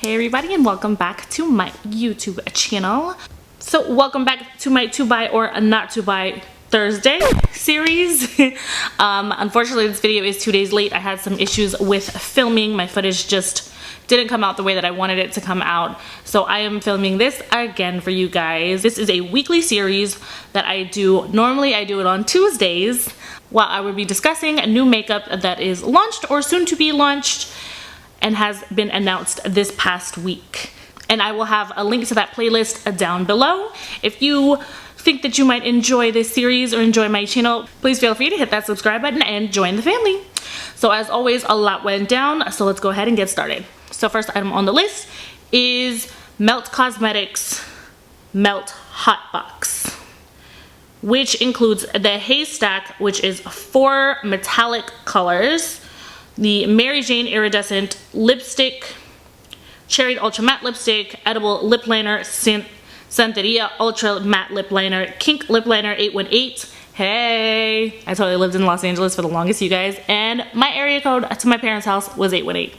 Hey everybody, and welcome back to my YouTube channel. So welcome back to my to buy or not to buy Thursday series. Unfortunately this video is 2 days late. I had some issues with filming. My footage just didn't come out the way that I wanted it to come out. So I am filming this again for you guys. This is a weekly series that I do. Normally I do it on Tuesdays, while I would be discussing a new makeup that is launched or soon to be launched and has been announced this past week. And I will have a link to that playlist down below. If you think that you might enjoy this series or enjoy my channel, please feel free to hit that subscribe button and join the family. So as always, a lot went down, so let's go ahead and get started. So first item on the list is Becca Cosmetics Melt Hot Box, which includes the Haze Stack, which is 4 metallic colors, the Mary Jane Iridescent Lipstick, Cherry Ultra Matte Lipstick, Edible Lip Liner, Santeria Ultra Matte Lip Liner, Kink Lip Liner 818. Hey, I totally lived in Los Angeles for the longest, you guys, and my area code to my parents' house was 818.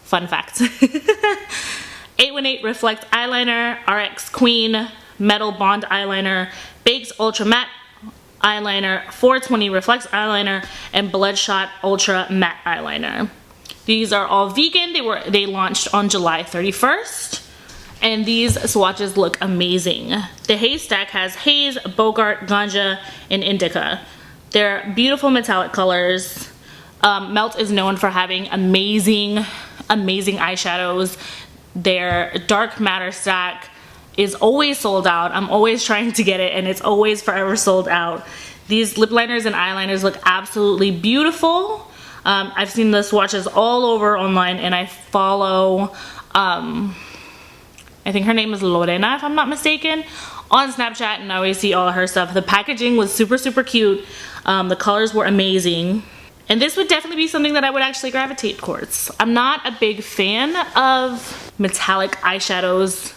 Fun fact. 818 Reflect Eyeliner, RX Queen Metal Bond Eyeliner, Bakes Ultra Matte Eyeliner, 420 Reflects Eyeliner, and Bloodshot Ultra Matte Eyeliner. These are all vegan. They launched on July 31st, and these swatches look amazing. The Haze Stack has Haze, Bogart, Ganja, and Indica. They're beautiful metallic colors. Melt is known for having amazing eyeshadows. Their Dark Matter stack is always sold out. I'm always trying to get it, and it's always forever sold out. These lip liners and eyeliners look absolutely beautiful. I've seen the swatches all over online, and I follow, I think her name is Lorena, if I'm not mistaken, on Snapchat, and I always see all her stuff. The packaging was super cute. The colors were amazing. And this would definitely be something that I would actually gravitate towards. I'm not a big fan of metallic eyeshadows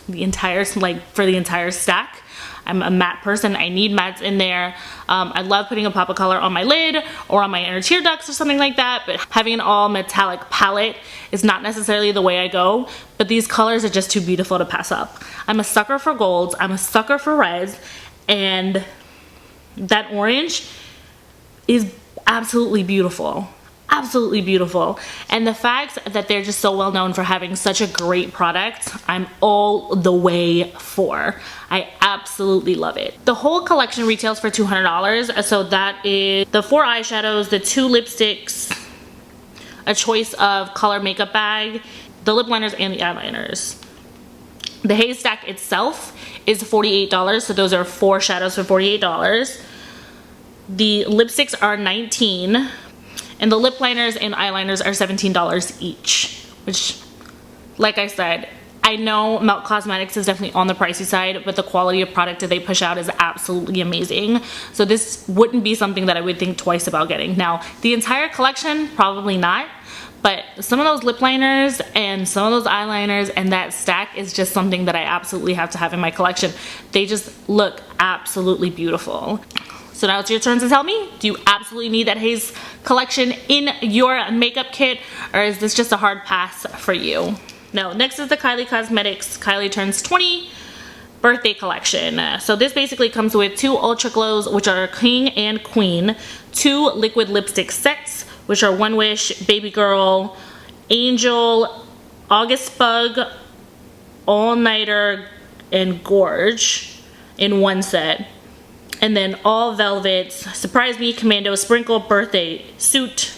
for the entire stack. I'm a matte person. I need mattes in there. I love putting a pop of color on my lid or on my inner tear ducts or something like that, but having an all metallic palette is not necessarily the way I go, but these colors are just too beautiful to pass up. I'm a sucker for golds. I'm a sucker for reds, and that orange is absolutely beautiful. Absolutely beautiful. And the fact that they're just so well known for having such a great product, I'm all the way for. I absolutely love it. The whole collection retails for $200, so that is the 4 eyeshadows, the 2 lipsticks, a choice of color makeup bag, the lip liners, and the eyeliners. The Haze Stack itself is $48, so those are 4 shadows for $48. The lipsticks are $19, and the lip liners and eyeliners are $17 each, which, like I said, I know Becca Cosmetics is definitely on the pricey side, but the quality of product that they push out is absolutely amazing. So this wouldn't be something that I would think twice about getting. Now, the entire collection, probably not, but some of those lip liners and some of those eyeliners and that stack is just something that I absolutely have to have in my collection. They just look absolutely beautiful. So now it's your turn to tell me, do you absolutely need that Haze collection in your makeup kit, or is this just a hard pass for you? Now, next is the Kylie Cosmetics Kylie Turns 20 birthday collection. So this basically comes with 2 Ultra Glows, which are King and Queen, 2 liquid lipstick sets, which are One Wish, Baby Girl, Angel, August Bug, All Nighter, and Gorge in one set. And then All Velvets, Surprise Me, Commando, Sprinkle, Birthday Suit,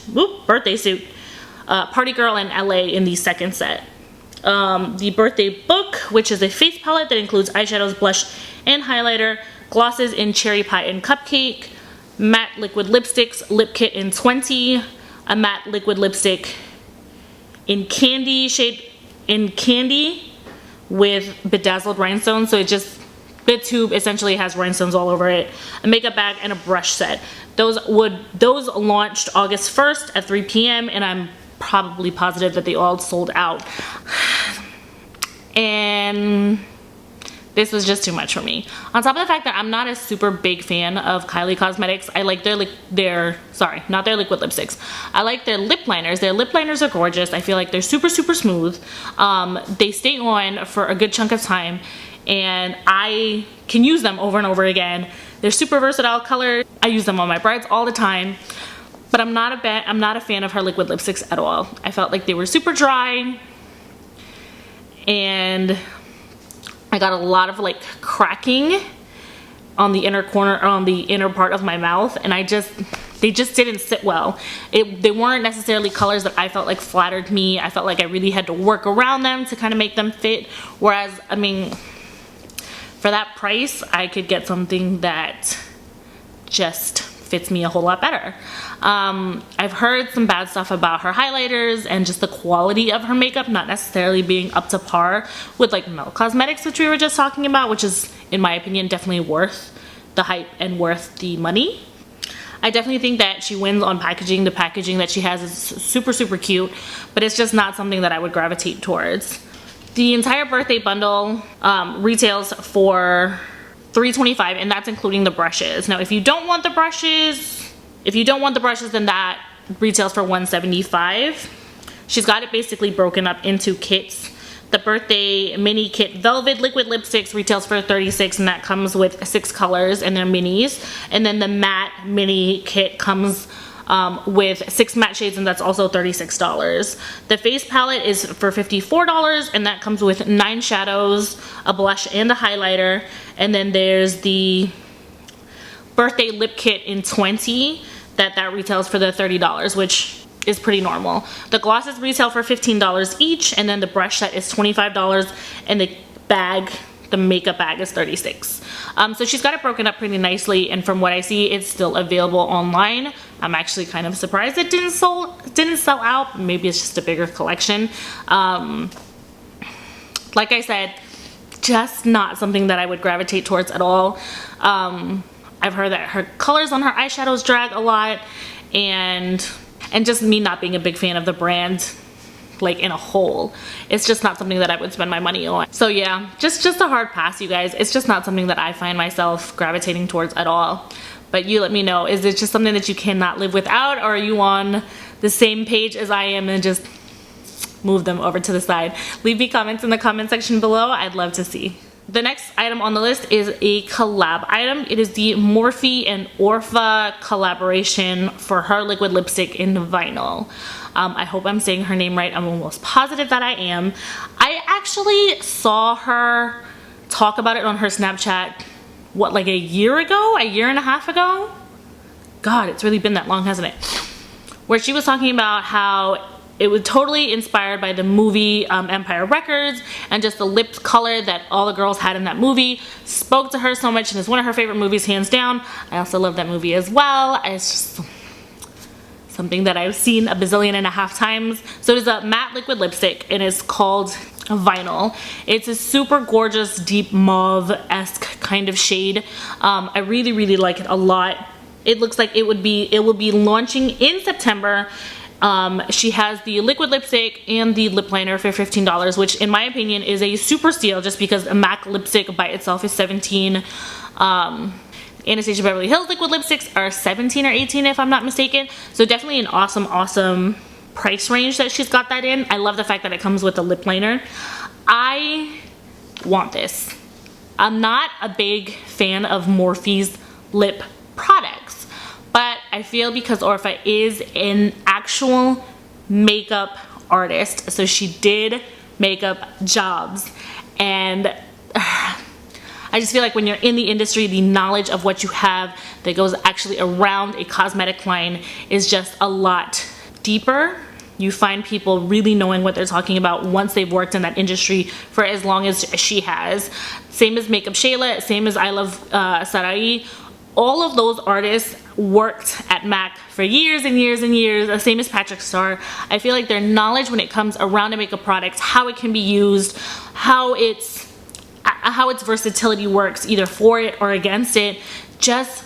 Party Girl, and LA in the second set. The Birthday Book, which is a face palette that includes eyeshadows, blush, and highlighter, glosses in Cherry Pie and Cupcake, matte liquid lipsticks, Lip Kit in 20, a matte liquid lipstick in Candy with bedazzled rhinestones, so it just, the tube essentially has rhinestones all over it, a makeup bag, and a brush set. Those launched August 1st at 3 p.m. and I'm probably positive that they all sold out. And this was just too much for me. On top of the fact that I'm not a super big fan of Kylie Cosmetics. I like their sorry, not their liquid lipsticks. I like their lip liners. Their lip liners are gorgeous. I feel like they're super, super smooth. They stay on for a good chunk of time, and I can use them over and over again. They're super versatile color. I use them on my brides all the time, but I'm not a fan of her liquid lipsticks at all. I felt like they were super dry, and I got a lot of like cracking on the inner corner, on the inner part of my mouth, and they just didn't sit well. They weren't necessarily colors that I felt like flattered me. I felt like I really had to work around them to kind of make them fit, whereas, I mean, for that price, I could get something that just fits me a whole lot better. I've heard some bad stuff about her highlighters and just the quality of her makeup not necessarily being up to par with like Becca Cosmetics, which we were just talking about, which is, in my opinion, definitely worth the hype and worth the money. I definitely think that she wins on packaging. The packaging that she has is super, super cute, but it's just not something that I would gravitate towards. The entire birthday bundle retails for $325, and that's including the brushes. Now, if you don't want the brushes, then that retails for $175. She's got it basically broken up into kits. The birthday mini kit velvet liquid lipsticks retails for $36, and that comes with 6 colors, and they're minis. And then the matte mini kit comes with 6 matte shades, and that's also $36. The face palette is for $54, and that comes with 9 shadows, a blush, and a highlighter. And then there's the birthday lip kit in 20 that retails for the $30, which is pretty normal. The glosses retail for $15 each, and then the brush set is $25, and the makeup bag is $36. So she's got it broken up pretty nicely, and from what I see, it's still available online. I'm actually kind of surprised it didn't sell out. Maybe it's just a bigger collection. Like I said, just not something that I would gravitate towards at all. I've heard that her colors on her eyeshadows drag a lot, and just me not being a big fan of the brand, like in a whole, it's just not something that I would spend my money on. So yeah, just a hard pass, you guys. It's just not something that I find myself gravitating towards at all. But you let me know, is it just something that you cannot live without, or are you on the same page as I am and just move them over to the side? Leave me comments in the comment section below. I'd love to see. The next item on the list is a collab item. It is the Morphe and Ourfa collaboration for her liquid lipstick in vinyl. I hope I'm saying her name right. I'm almost positive that I am. I actually saw her talk about it on her Snapchat, what, like a year ago? A year and a half ago? God, it's really been that long, hasn't it? Where she was talking about how it was totally inspired by the movie Empire Records, and just the lip color that all the girls had in that movie spoke to her so much, and it's one of her favorite movies, hands down. I also love that movie as well. It's just something that I've seen a bazillion and a half times. So it is a matte liquid lipstick, and it's called Vinyl. It's a super gorgeous deep mauve-esque kind of shade. I really, really like it a lot. It looks like it will be launching in September. She has the liquid lipstick and the lip liner for $15, which in my opinion is a super steal, just because a MAC lipstick by itself is $17. Anastasia Beverly Hills liquid lipsticks are $17 or $18 if I'm not mistaken. So definitely an awesome price range that she's got that in. I love the fact that it comes with a lip liner. I want this. I'm not a big fan of Morphe's lip products, but I feel because Ourfa is an actual makeup artist, so she did makeup jobs, and I just feel like when you're in the industry, the knowledge of what you have that goes actually around a cosmetic line is just a lot deeper. You find people really knowing what they're talking about once they've worked in that industry for as long as she has. Same as Makeup Shayla, same as I Love Sarai. All of those artists worked at MAC for years and years and years, same as Patrick Starr. I feel like their knowledge when it comes around a makeup product, how it can be used, how its versatility works either for it or against it, just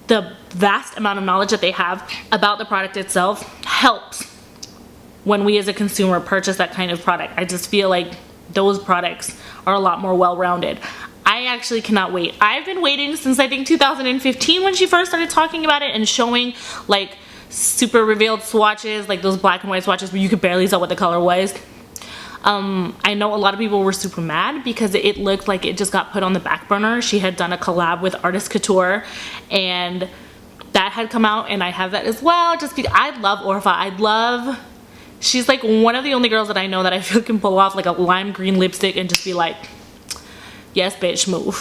the vast amount of knowledge that they have about the product itself helps when we as a consumer purchase that kind of product. I just feel like those products are a lot more well-rounded. I actually cannot wait. I've been waiting since I think 2015 when she first started talking about it and showing like super revealed swatches, like those black and white swatches where you could barely tell what the color was. I know a lot of people were super mad because it looked like it just got put on the back burner. She had done a collab with Artist Couture and that had come out, and I have that as well. Just because I love Ourfa. She's like one of the only girls that I know that I feel can pull off like a lime green lipstick and just be like, yes bitch, move.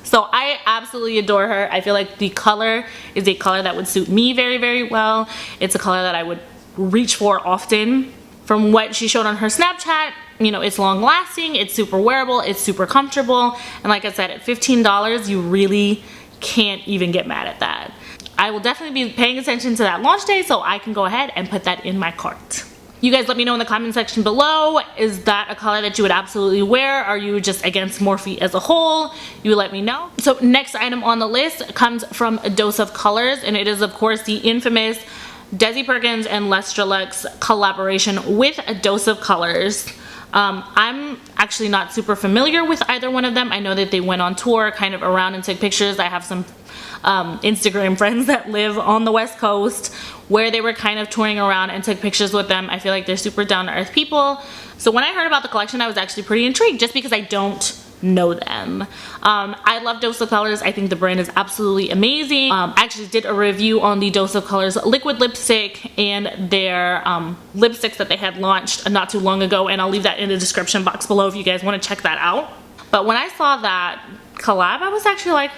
So I absolutely adore her. I feel like the color is a color that would suit me very, very well. It's a color that I would reach for often. From what she showed on her Snapchat, you know, it's long lasting, it's super wearable, it's super comfortable, and like I said, at $15 you really can't even get mad at that. I will definitely be paying attention to that launch day so I can go ahead and put that in my cart. You guys let me know in the comment section below, is that a color that you would absolutely wear? Are you just against Morphe as a whole? You let me know. So next item on the list comes from A Dose of Colors, and it is of course the infamous DESI Perkins and LUSTRELUX collaboration with A Dose of Colors. I'm actually not super familiar with either one of them. I know that they went on tour kind of around and took pictures. I have some Instagram friends that live on the West Coast where they were kind of touring around and took pictures with them. I feel like they're super down to earth people. So when I heard about the collection, I was actually pretty intrigued just because I don't know them. I love Dose of Colors. I think the brand is absolutely amazing. I actually did a review on the Dose of Colors liquid lipstick and their lipsticks that they had launched not too long ago, and I'll leave that in the description box below if you guys want to check that out. But when I saw that collab, I was actually like,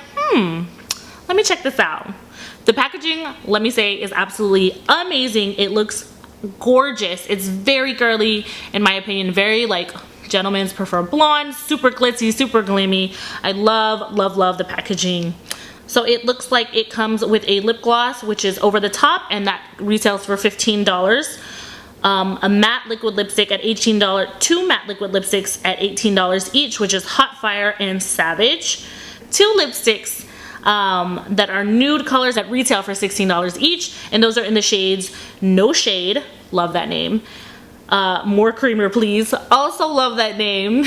let me check this out. The packaging, let me say, is absolutely amazing. It looks gorgeous. It's very girly, in my opinion, very like gentlemen's prefer blonde, super glitzy, super glammy. I love, love, love the packaging. So it looks like it comes with a lip gloss, which is over the top, and that retails for $15. A matte liquid lipstick at $18, two matte liquid lipsticks at $18 each, which is Hot Fire and Savage. Two lipsticks that are nude colors that retail for $16 each, and those are in the shades No Shade, love that name, More Creamer Please, also love that name.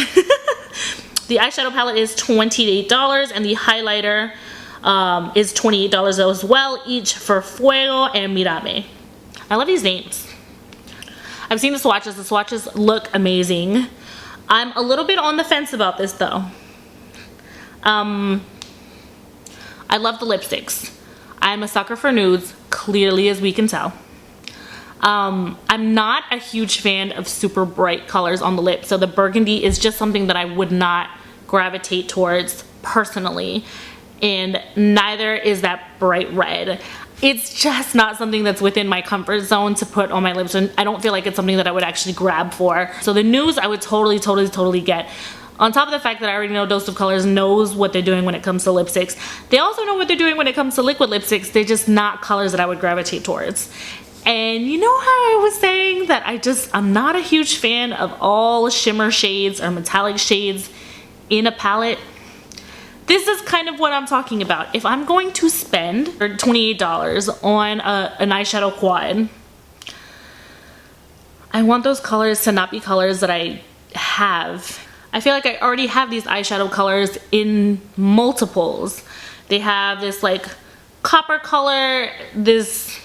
The eyeshadow palette is $28, and the highlighter is $28 as well, each for Fuego and Mirame. I love these names. I've seen the swatches look amazing. I'm a little bit on the fence about this though. I love the lipsticks. I'm a sucker for nudes, clearly, as we can tell. I'm not a huge fan of super bright colors on the lips, so the burgundy is just something that I would not gravitate towards personally, and neither is that bright red. It's just not something that's within my comfort zone to put on my lips, and I don't feel like it's something that I would actually grab for. So the nudes I would totally get. On top of the fact that I already know Dose of Colors knows what they're doing when it comes to lipsticks, they also know what they're doing when it comes to liquid lipsticks. They're just not colors that I would gravitate towards. And you know how I was saying that I'm not a huge fan of all shimmer shades or metallic shades in a palette? This is kind of what I'm talking about. If I'm going to spend $28 on an eyeshadow quad, I want those colors to not be colors that I have. I feel like I already have these eyeshadow colors in multiples. They have this like copper color, this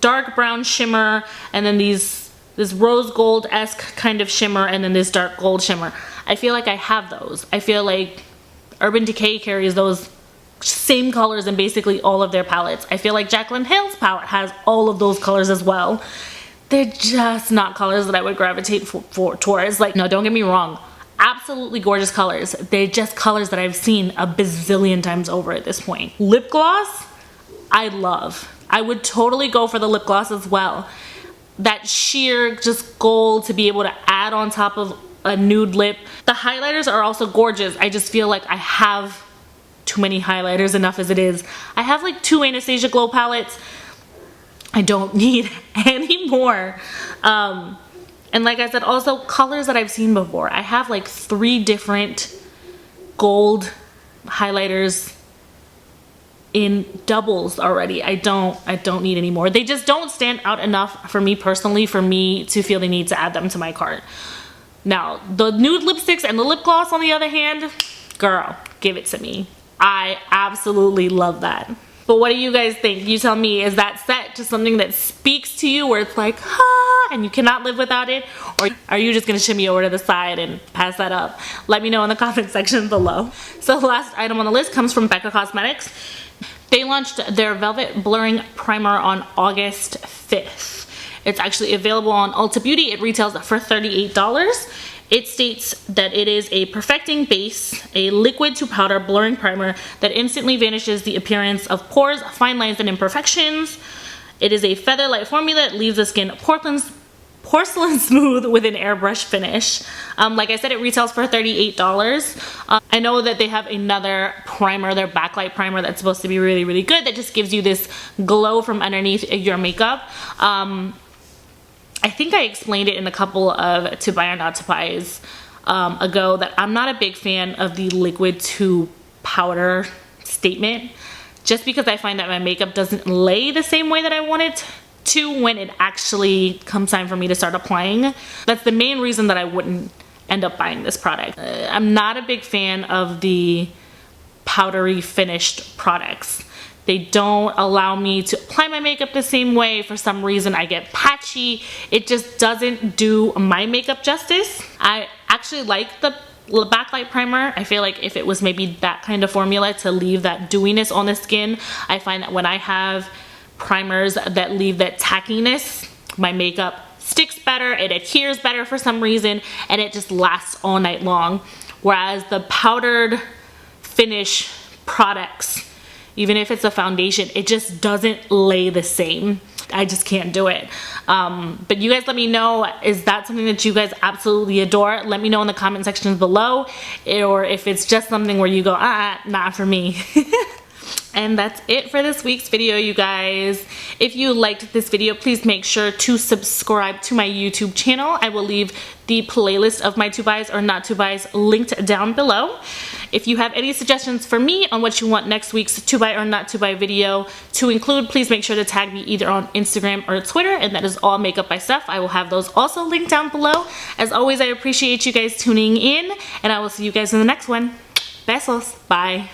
dark brown shimmer, and then this rose gold-esque kind of shimmer, and then this dark gold shimmer. I feel like I have those. I feel like Urban Decay carries those same colors in basically all of their palettes. I feel like Jaclyn Hill's palette has all of those colors as well. They're just not colors that I would gravitate towards. Like, no, don't get me wrong. Absolutely gorgeous colors. They're just colors that I've seen a bazillion times over at this point. Lip gloss, I love. I would totally go for the lip gloss as well. That sheer just gold to be able to add on top of a nude lip. The highlighters are also gorgeous. I just feel like I have too many highlighters enough as it is. I have like 2 Anastasia Glow palettes. I don't need any more. And like I said, also colors that I've seen before. I have like 3 different gold highlighters in doubles already. I don't need any more. They just don't stand out enough for me personally for me to feel the need to add them to my cart. Now, the nude lipsticks and the lip gloss on the other hand, girl, give it to me. I absolutely love that. But what do you guys think? You tell me, is that set to something that speaks to you where it's like, ah, and you cannot live without it? Or are you just gonna shimmy over to the side and pass that up? Let me know in the comment section below. So the last item on the list comes from Becca Cosmetics. They launched their Velvet Blurring Primer on August 5th. It's actually available on Ulta Beauty. It retails for $38. It states that it is a perfecting base, a liquid to powder blurring primer that instantly vanishes the appearance of pores, fine lines, and imperfections. It is a feather light formula that leaves the skin porcelain smooth with an airbrush finish. Like I said, it retails for $38. I know that they have another primer, their backlight primer, that's supposed to be really, really good, that just gives you this glow from underneath your makeup. I think I explained it in a couple of to buy or not to buys ago that I'm not a big fan of the liquid to powder statement, just because I find that my makeup doesn't lay the same way that I want it to when it actually comes time for me to start applying. That's the main reason that I wouldn't end up buying this product. I'm not a big fan of the powdery finished products. They don't allow me to apply my makeup the same way. For some reason, I get patchy. It just doesn't do my makeup justice. I actually like the backlight primer. I feel like if it was maybe that kind of formula to leave that dewiness on the skin, I find that when I have primers that leave that tackiness, my makeup sticks better, it adheres better for some reason, and it just lasts all night long. Whereas the powdered finish products, even if it's a foundation, it just doesn't lay the same. I just can't do it. But you guys let me know, is that something that you guys absolutely adore? Let me know in the comment sections below, or if it's just something where you go, not for me. And that's it for this week's video, you guys. If you liked this video, please make sure to subscribe to my YouTube channel. I will leave the playlist of my to buys or not to buys linked down below. If you have any suggestions for me on what you want next week's to buy or not to buy video to include, please make sure to tag me either on Instagram or Twitter, and that is all Makeup by Steff. I will have those also linked down below. As always, I appreciate you guys tuning in, and I will see you guys in the next one. Besos. Bye.